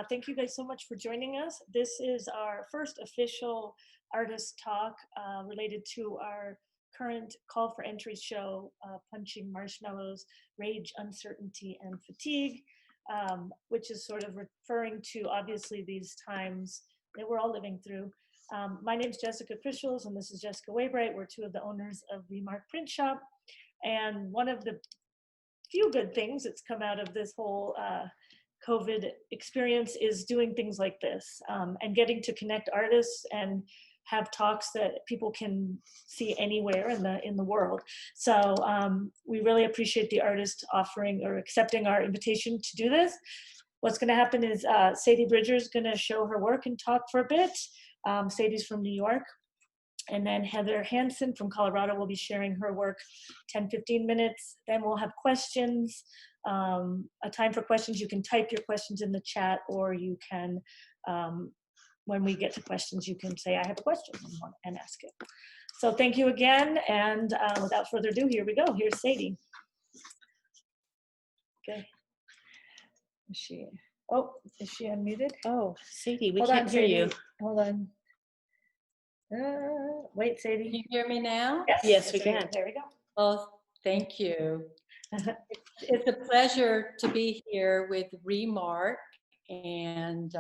Thank you guys so much for joining us. This is our first official artist talk related to our current call for entry show, Punching Marshmallows, Rage, Uncertainty, and Fatigue, which is sort of referring to obviously these times that we're all living through. My name is Jessica Fischels, and this is Jessica Waybright. We're two of the owners of Remarque Print Shop. And one of the few good things that's come out of this whole COVID experience is doing things like this and getting to connect artists and have talks that people can see anywhere in the world. So we really appreciate the artist offering or accepting our invitation to do this. What's going to happen is Sadie Bridger is going to show her work and talk for a bit. Sadie's from New York. And then Heather Hansen from Colorado will be sharing her work 10-15 minutes. Then we'll have questions, a time for questions. You can type your questions in the chat, or you can, when we get to questions, you can say, I have a question, and ask it. So thank you again. And without further ado, here we go. Here's Sadie. Okay. Is she unmuted? Oh, Sadie, we can't hear you. Hold on. Wait, Sadie. Can you hear me now? Yes, we can. There we go. Well, thank you. It's a pleasure to be here with Remarque and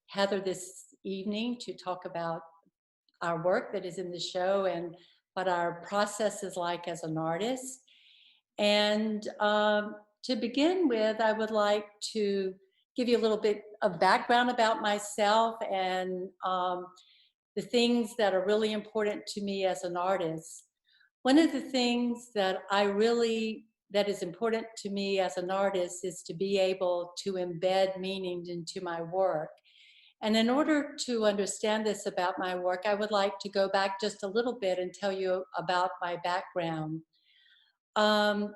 Heather this evening to talk about our work that is in the show and what our process is like as an artist. And to begin with, I would like to give you a little bit of background about myself and the things that are really important to me as an artist. One of the things that is important to me as an artist is to be able to embed meaning into my work. And in order to understand this about my work, I would like to go back just a little bit and tell you about my background. I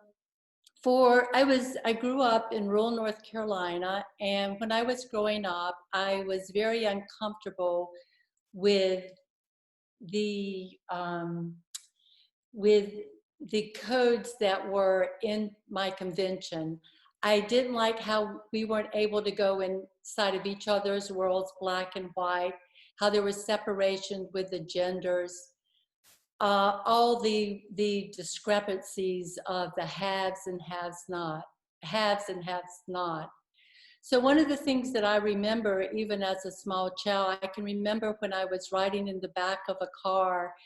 grew up in rural North Carolina, and when I was growing up, I was very uncomfortable with the codes that were in my convention. I didn't like how we weren't able to go inside of each other's worlds, black and white, how there was separation with the genders, all the discrepancies of the haves and have not. So one of the things that I remember, even as a small child, I can remember when I was riding in the back of a car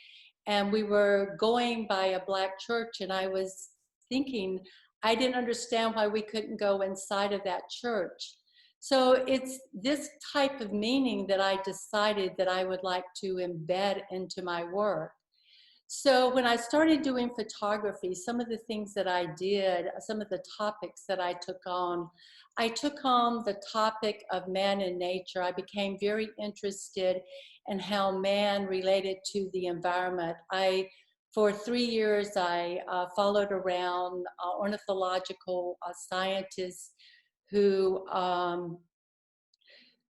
and we were going by a black church, and I was thinking, I didn't understand why we couldn't go inside of that church. So it's this type of meaning that I decided that I would like to embed into my work. So when I started doing photography, some of the things that I did, some of the topics that I took on the topic of man and nature. I became very interested in how man related to the environment. For 3 years, I followed around ornithological scientists who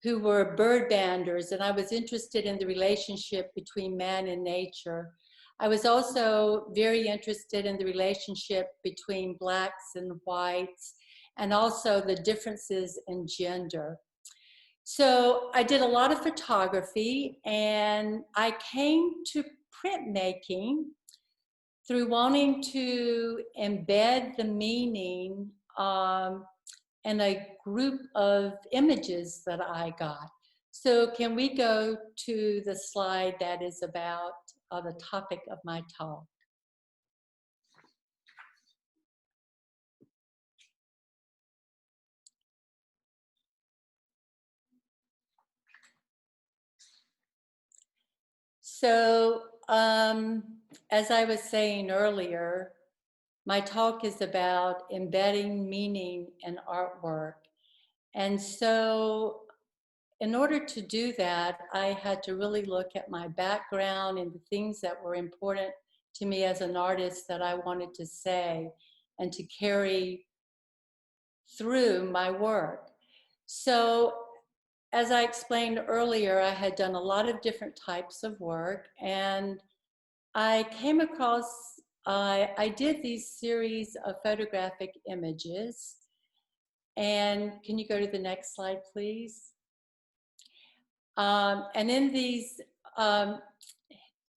were bird banders, and I was interested in the relationship between man and nature. I was also very interested in the relationship between blacks and whites, and also the differences in gender. So I did a lot of photography, and I came to printmaking through wanting to embed the meaning in a group of images that I got. So can we go to the slide that is about the topic of my talk? So as I was saying earlier, my talk is about embedding meaning in artwork. And so in order to do that, I had to really look at my background and the things that were important to me as an artist that I wanted to say and to carry through my work. So as I explained earlier, I had done a lot of different types of work, and I came across, I did these series of photographic images, And can you go to the next slide, please? And in these,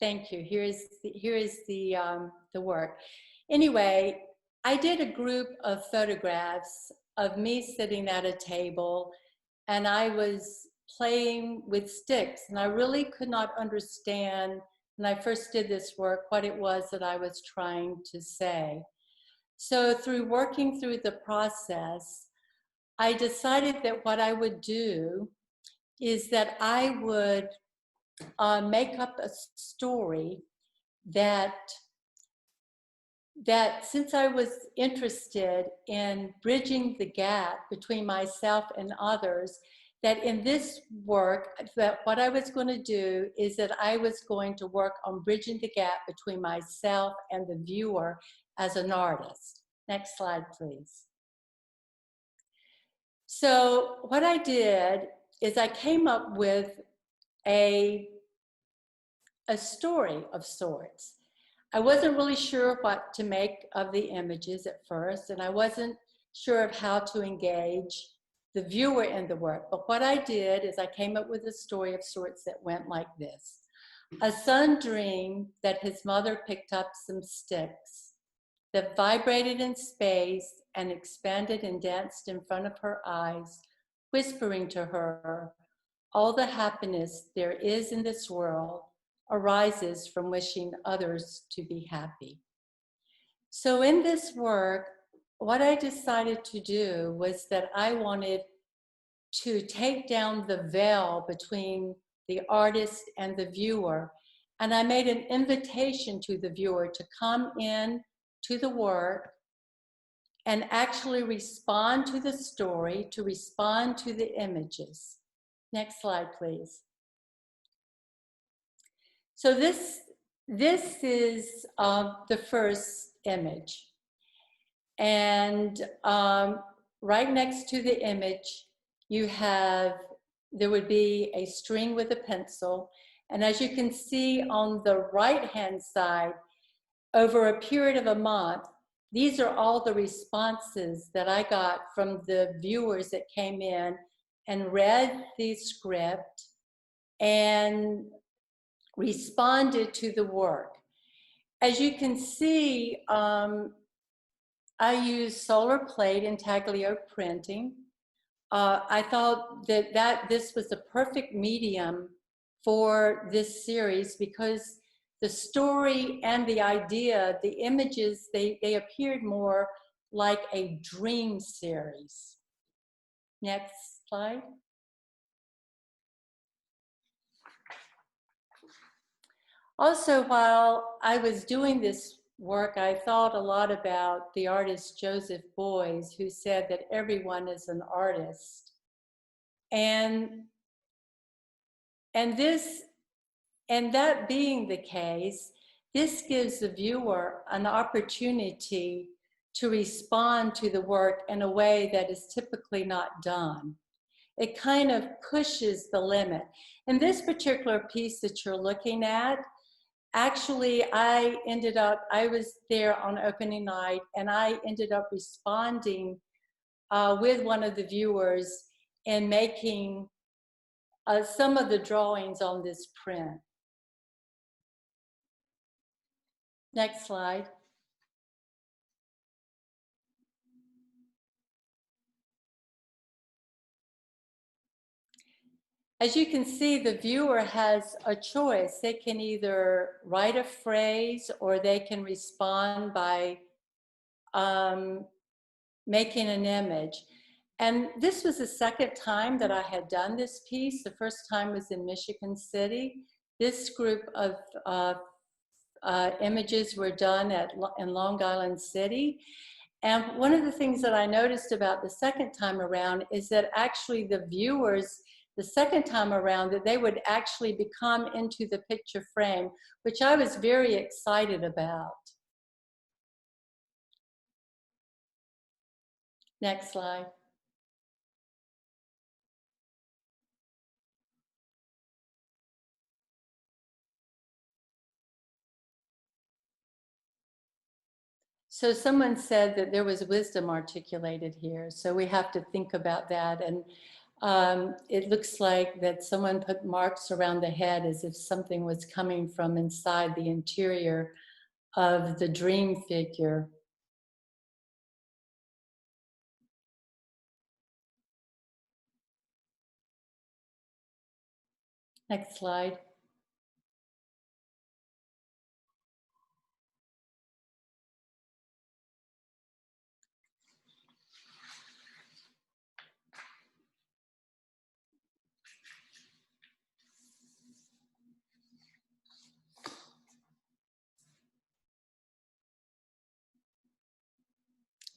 thank you. Here is the work. Anyway, I did a group of photographs of me sitting at a table, and I was playing with sticks, and I really could not understand when I first did this work what it was that I was trying to say. So through working through the process, I decided that what I would do is that I would make up a story that since I was interested in bridging the gap between myself and others, that in this work, that what I was going to do is that I was going to work on bridging the gap between myself and the viewer as an artist. Next slide, please. So what I did is I came up with a story of sorts. I wasn't really sure what to make of the images at first, and I wasn't sure of how to engage the viewer in the work. But what I did is I came up with a story of sorts that went like this. A son dreamed that his mother picked up some sticks that vibrated in space and expanded and danced in front of her eyes, whispering to her, all the happiness there is in this world arises from wishing others to be happy. So in this work, what I decided to do was that I wanted to take down the veil between the artist and the viewer. And I made an invitation to the viewer to come in to the work and actually respond to the story, to respond to the images. Next slide, please. So this is the first image. And right next to the image, there would be a string with a pencil. And as you can see on the right-hand side, over a period of a month, these are all the responses that I got from the viewers that came in and read the script and responded to the work. As you can see, I use solar plate intaglio printing. I thought that this was the perfect medium for this series because the story and the idea, the images, they appeared more like a dream series. Next slide. Also, while I was doing this work, I thought a lot about the artist Joseph Beuys, who said that everyone is an artist. And that being the case, this gives the viewer an opportunity to respond to the work in a way that is typically not done. It kind of pushes the limit. In this particular piece that you're looking at, actually, I was there on opening night, and I ended up responding with one of the viewers in making some of the drawings on this print. Next slide. As you can see, the viewer has a choice. They can either write a phrase or they can respond by making an image. And this was the second time that I had done this piece. The first time was in Michigan City. This group of images were done in Long Island City. And one of the things that I noticed about the second time around is that actually the viewers, the second time around, that they would actually become into the picture frame, which I was very excited about. Next slide. So someone said that there was wisdom articulated here. So we have to think about that. And it looks like that someone put marks around the head as if something was coming from inside the interior of the dream figure. Next slide.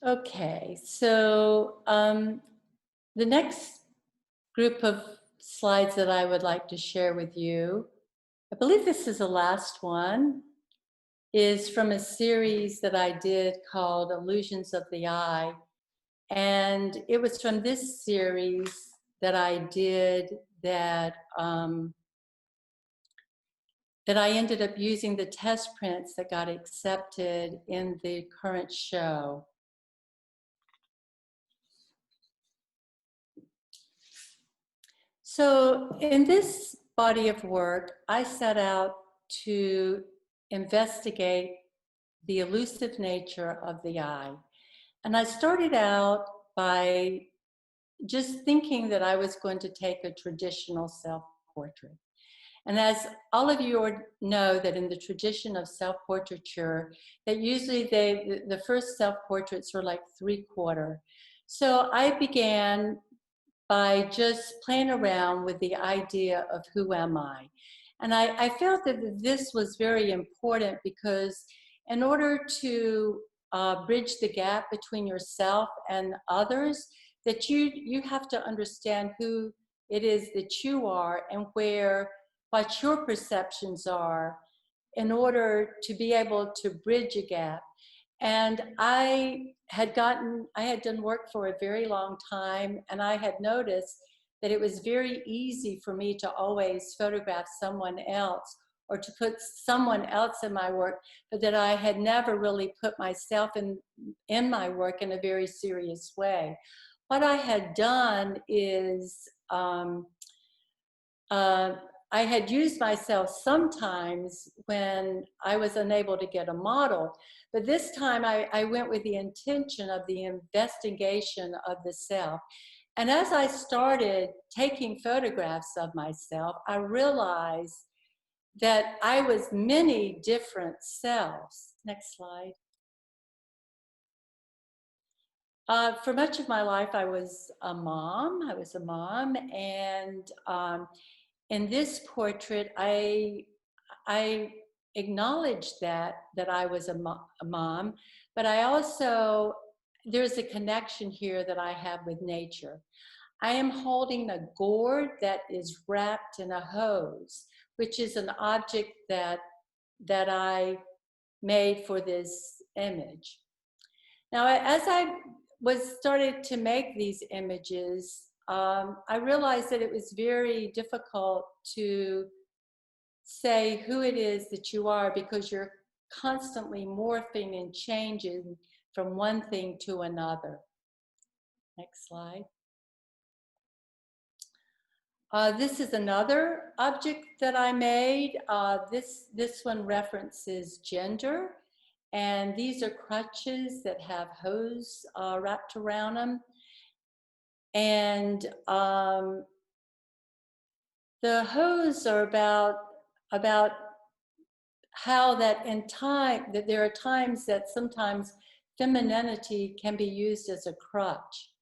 Okay, so the next group of slides that I would like to share with you, I believe this is the last one, is from a series that I did called Illusions of the Eye. And it was from this series that I did that that I ended up using the test prints that got accepted in the current show. So in this body of work, I set out to investigate the elusive nature of the eye. And I started out by just thinking that I was going to take a traditional self-portrait. And as all of you know, that in the tradition of self-portraiture, that usually the first self-portraits are like 3/4. So I began by just playing around with the idea of who am I. And I felt that this was very important because in order to bridge the gap between yourself and others, that you have to understand who it is that you are and what your perceptions are in order to be able to bridge a gap. And I had done work for a very long time, and I had noticed that it was very easy for me to always photograph someone else or to put someone else in my work, but that I had never really put myself in my work in a very serious way. What I had done is I had used myself sometimes when I was unable to get a model, but this time I went with the intention of the investigation of the self. And as I started taking photographs of myself, I realized that I was many different selves. Next slide. For much of my life, I was a mom. And in this portrait, I acknowledged that I was a mom, but I also, there's a connection here that I have with nature. I am holding a gourd that is wrapped in a hose, which is an object that I made for this image. Now, as I started to make these images, I realized that it was very difficult to say who it is that you are because you're constantly morphing and changing from one thing to another. Next slide. This is another object that I made. This one references gender. And these are crutches that have hose wrapped around them. And the hose are about how that in time, that there are times that sometimes femininity can be used as a crutch.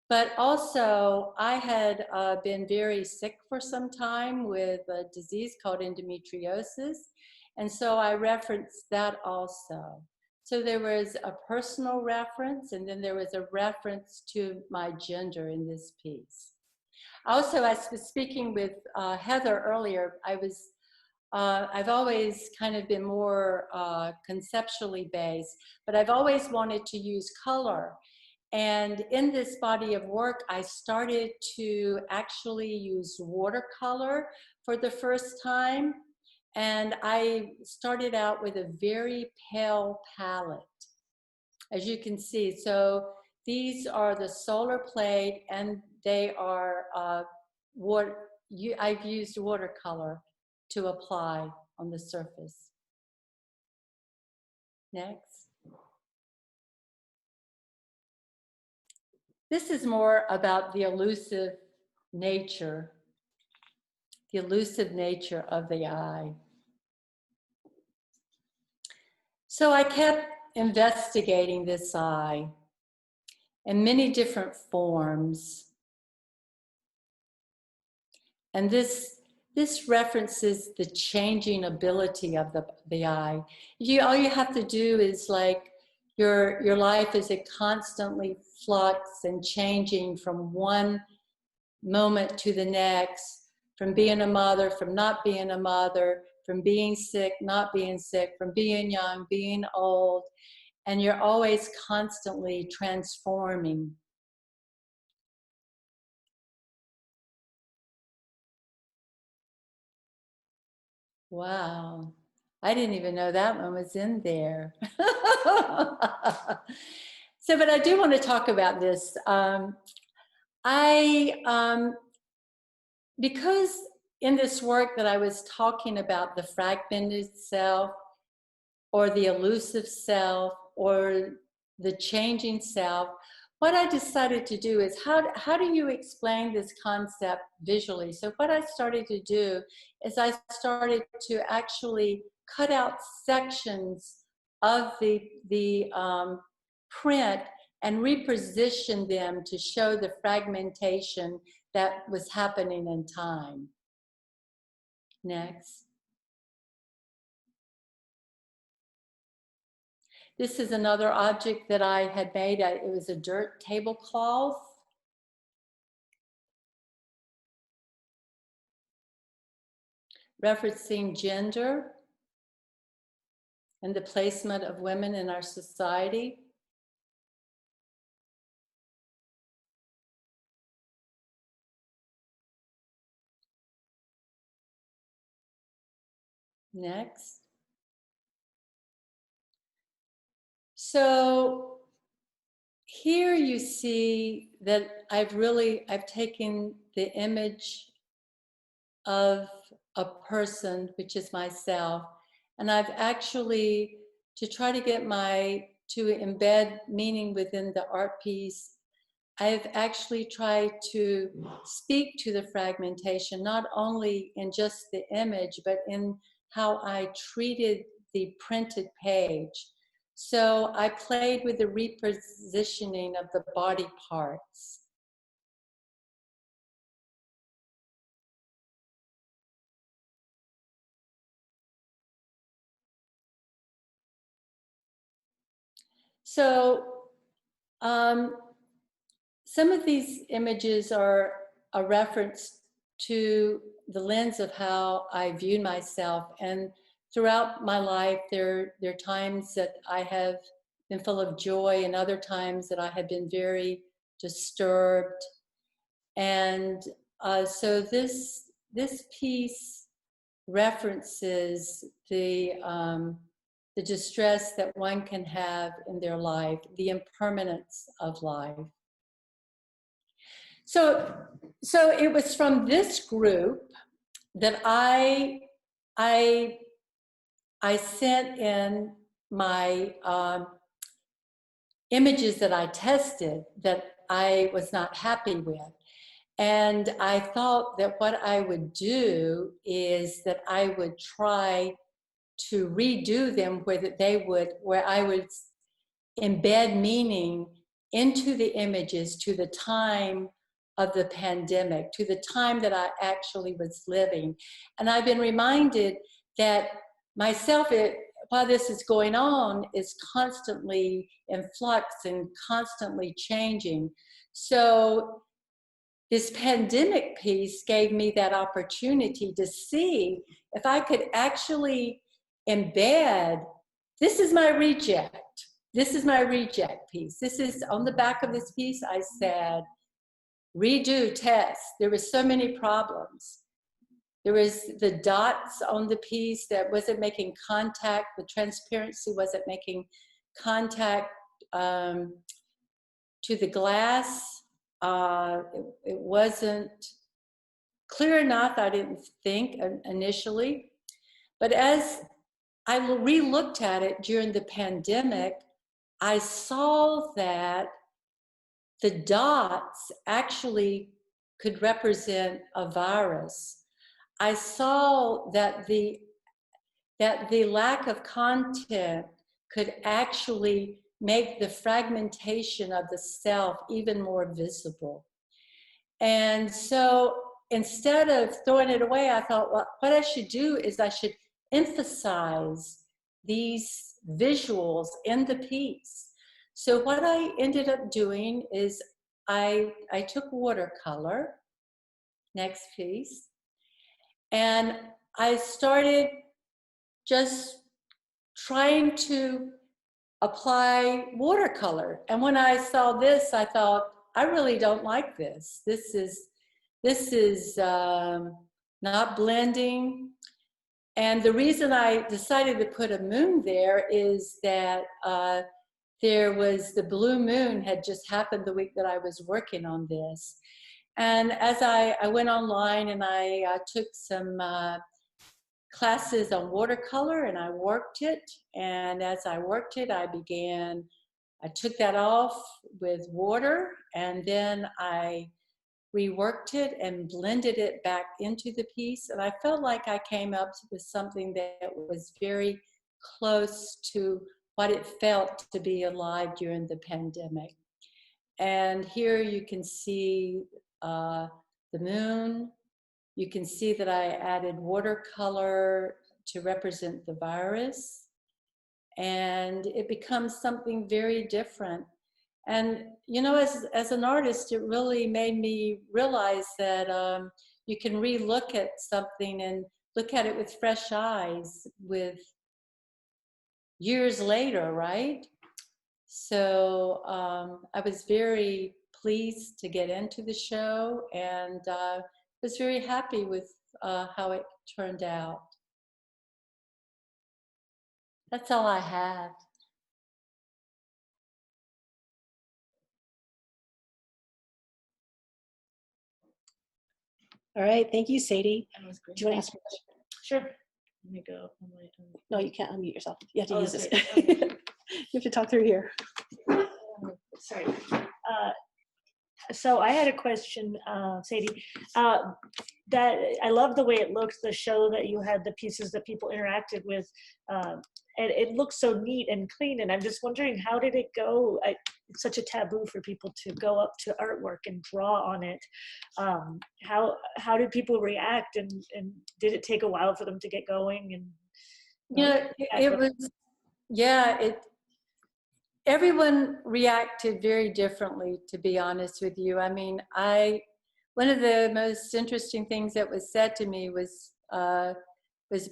But also, I had been very sick for some time with a disease called endometriosis. And so I referenced that also. So there was a personal reference, and then there was a reference to my gender in this piece. Also, as I was speaking with Heather earlier, I've always kind of been more conceptually based, but I've always wanted to use color. And in this body of work, I started to actually use watercolor for the first time. And I started out with a very pale palette. as you can see. So these are the solar plate, and they are I've used watercolor to apply on the surface. Next. This is more about the elusive nature of the eye. So I kept investigating this eye in many different forms. And this references the changing ability of the eye. All you have to do is, like, your life is a constantly flux and changing from one moment to the next, from being a mother, from not being a mother, from being sick, not being sick, from being young, being old, and you're always constantly transforming. Wow, I didn't even know that one was in there. So, but I do want to talk about this. Because in this work that I was talking about the fragmented self, or the elusive self, or the changing self, what I decided to do is, how do you explain this concept visually? So what I started to do is I started to actually cut out sections of the print and reposition them to show the fragmentation that was happening in time. Next. This is another object that I had made. It was a dirt tablecloth. Referencing gender and the placement of women in our society. Next. So here you see that I've taken the image of a person, which is myself, and I've actually, to try to to embed meaning within the art piece, I've actually tried to speak to the fragmentation, not only in just the image, but in how I treated the printed page. So I played with the repositioning of the body parts. So some of these images are a reference to the lens of how I viewed myself. And throughout my life, there are times that I have been full of joy, and other times that I have been very disturbed. And so this piece references the distress that one can have in their life, the impermanence of life. So it was from this group that I sent in my images that I tested that I was not happy with. And I thought that what I would do is that I would try to redo them where I would embed meaning into the images to the time of the pandemic, to the time that I actually was living. And I've been reminded that myself, while this is going on, is constantly in flux and constantly changing. So this pandemic piece gave me that opportunity to see if I could actually embed, this is my reject. This is my reject piece. This is on the back of this piece. I said, redo, test. There were so many problems. There was the dots on the piece that wasn't making contact. The transparency wasn't making contact to the glass. It wasn't clear enough, I didn't think initially. But as I re-looked at it during the pandemic, I saw that the dots actually could represent a virus. I saw that the lack of content could actually make the fragmentation of the self even more visible. And so instead of throwing it away, I thought, well, what I should do is I should emphasize these visuals in the piece. So what I ended up doing is I took watercolor, next piece, and I started just trying to apply watercolor. And when I saw this, I thought, I really don't like this. This is not blending. And the reason I decided to put a moon there is that there was the blue moon had just happened the week that I was working on this. And as I went online and I took some classes on watercolor and I worked it. And as I worked it, I took that off with water and then I reworked it and blended it back into the piece. And I felt like I came up with something that was very close to what it felt to be alive during the pandemic. And here you can see the moon. You can see that I added watercolor to represent the virus. And it becomes something very different. And, you know, as an artist, it really made me realize that you can re-look at something and look at it with fresh eyes with years later, right? So I was very pleased to get into the show and was very happy with how it turned out. That's all I have. All right, thank you, Sadie. That was great. Do you want to ask a question? Sure. Let me go on my own. No, you can't unmute yourself. You have to Oh, use this. okay. Okay. You have to talk through here. Sorry. So I had a question, Sadie, that I love the way it looks, the show that you had, the pieces that people interacted with, and it looks so neat and clean. And I'm just wondering, how did it go? It's such a taboo for people to go up to artwork and draw on it. How did people react, and did it take a while for them to get going? And yeah, it was, yeah, everyone reacted very differently, to be honest with you. I mean, one of the most interesting things that was said to me was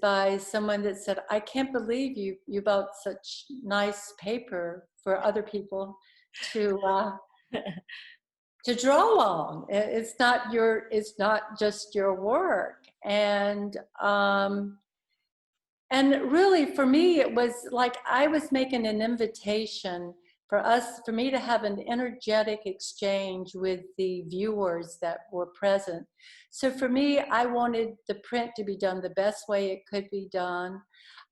by someone that said, I can't believe you bought such nice paper for other people to draw on. It's not just your work. And really, for me, it was like I was making an invitation for me to have an energetic exchange with the viewers that were present. So for me, I wanted the print to be done the best way it could be done.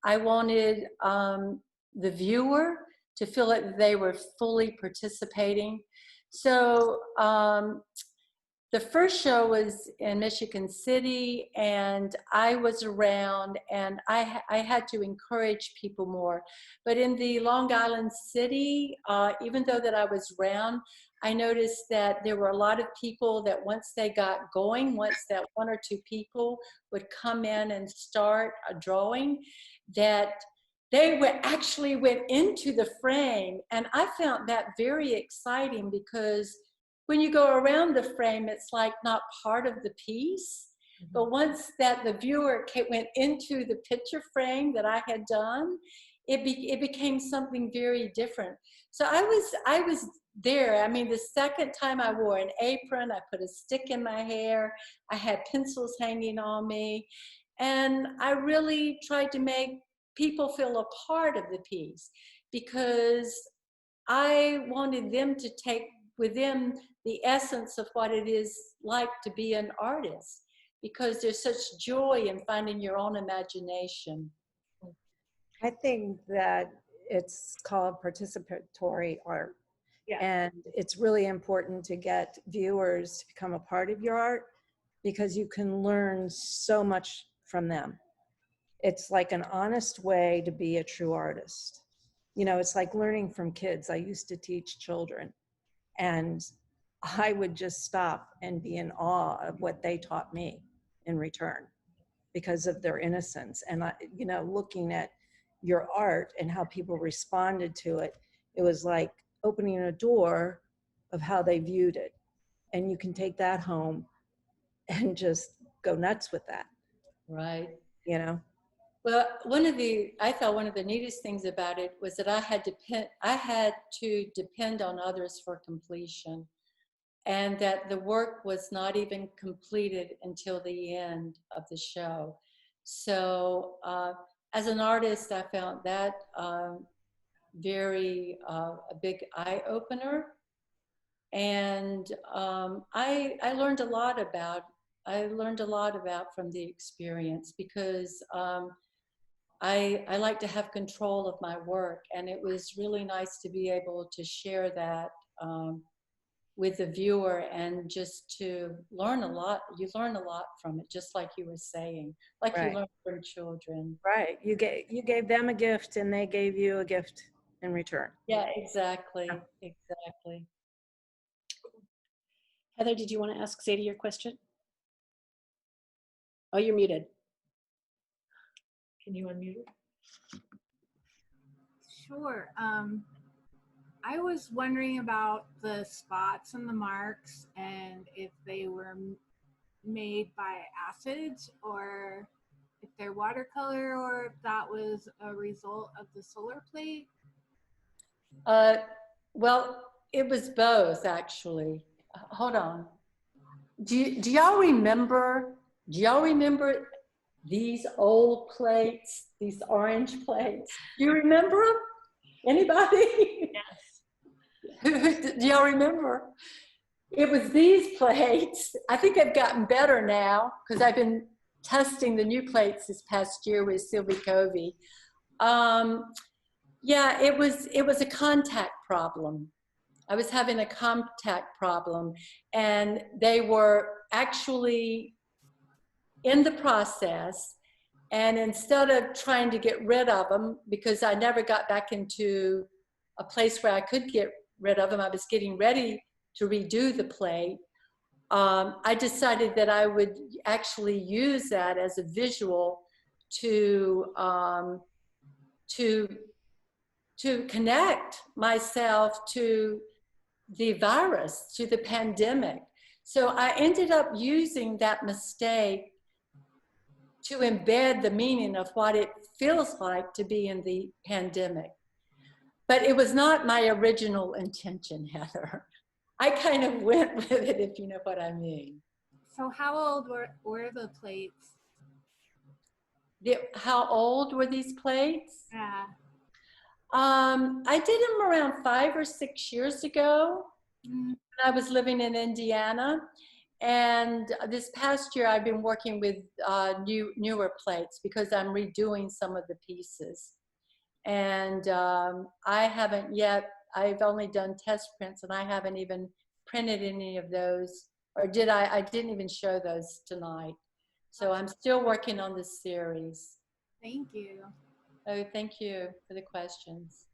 I wanted the viewer to feel like they were fully participating. So the first show was in Michigan City, and I was around, and I had to encourage people more. But in the Long Island City, even though that I was around, I noticed that there were a lot of people that once they got going, once that one or two people would come in and start a drawing, that they actually went into the frame. And I found that very exciting, because when you go around the frame, it's like not part of the piece. Mm-hmm. But once that the viewer went into the picture frame that I had done, it became something very different. So I was there. I mean, the second time I wore an apron, I put a stick in my hair, I had pencils hanging on me, and I really tried to make people feel a part of the piece, because I wanted them to take with them the essence of what it is like to be an artist, because there's such joy in finding your own imagination. I think that it's called participatory art. Yeah. And it's really important to get viewers to become a part of your art, because you can learn so much from them. It's like an honest way to be a true artist. You know, it's like learning from kids. I used to teach children, and I would just stop and be in awe of what they taught me in return because of their innocence. And you know, looking at your art and how people responded to it, it was like opening a door of how they viewed it. And you can take that home and just go nuts with that, Right. you know? Well, I thought one of the neatest things about it was that I had to depend on others for completion, and that the work was not even completed until the end of the show. So as an artist, I found that very a big eye opener, and I learned a lot about from the experience, because I like to have control of my work, and it was really nice to be able to share that with the viewer, and just to learn a lot. You learn a lot from it, just like you were saying, like Right. you learn from children. Right. You gave them a gift and they gave you a gift in return. Yeah, exactly, exactly. Heather, did you want to ask Sadie your question? Oh, you're muted. Can you unmute it? Sure. I was wondering about the spots and the marks, and if they were made by acids, or if they're watercolor, or if that was a result of the solar plate. Well, it was both, actually. Hold on. Do y'all remember? Do y'all remember these old plates? These orange plates? Do you remember them? Anybody? Yes. Do y'all remember? It was these plates. I think they've gotten better now, because I've been testing the new plates this past year with Sylvie Covey. Yeah, it was a contact problem. I was having a contact problem, and they were actually in the process. And instead of trying to get rid of them, because I never got back into a place where I could get rid of them, I was getting ready to redo the plate. I decided that I would actually use that as a visual to connect myself to the virus, to the pandemic. So I ended up using that mistake to embed the meaning of what it feels like to be in the pandemic. But it was not my original intention, Heather. I kind of went with it, if you know what I mean. So how old were the plates? How old were these plates? Yeah. I did them around 5 or 6 years ago. Mm. When I was living in Indiana. And this past year, I've been working with newer plates, because I'm redoing some of the pieces. And I haven't yet, I've only done test prints, and I haven't even printed any of those. Or did I? I didn't even show those tonight. So I'm still working on this series. Thank you. Oh, thank you for the questions.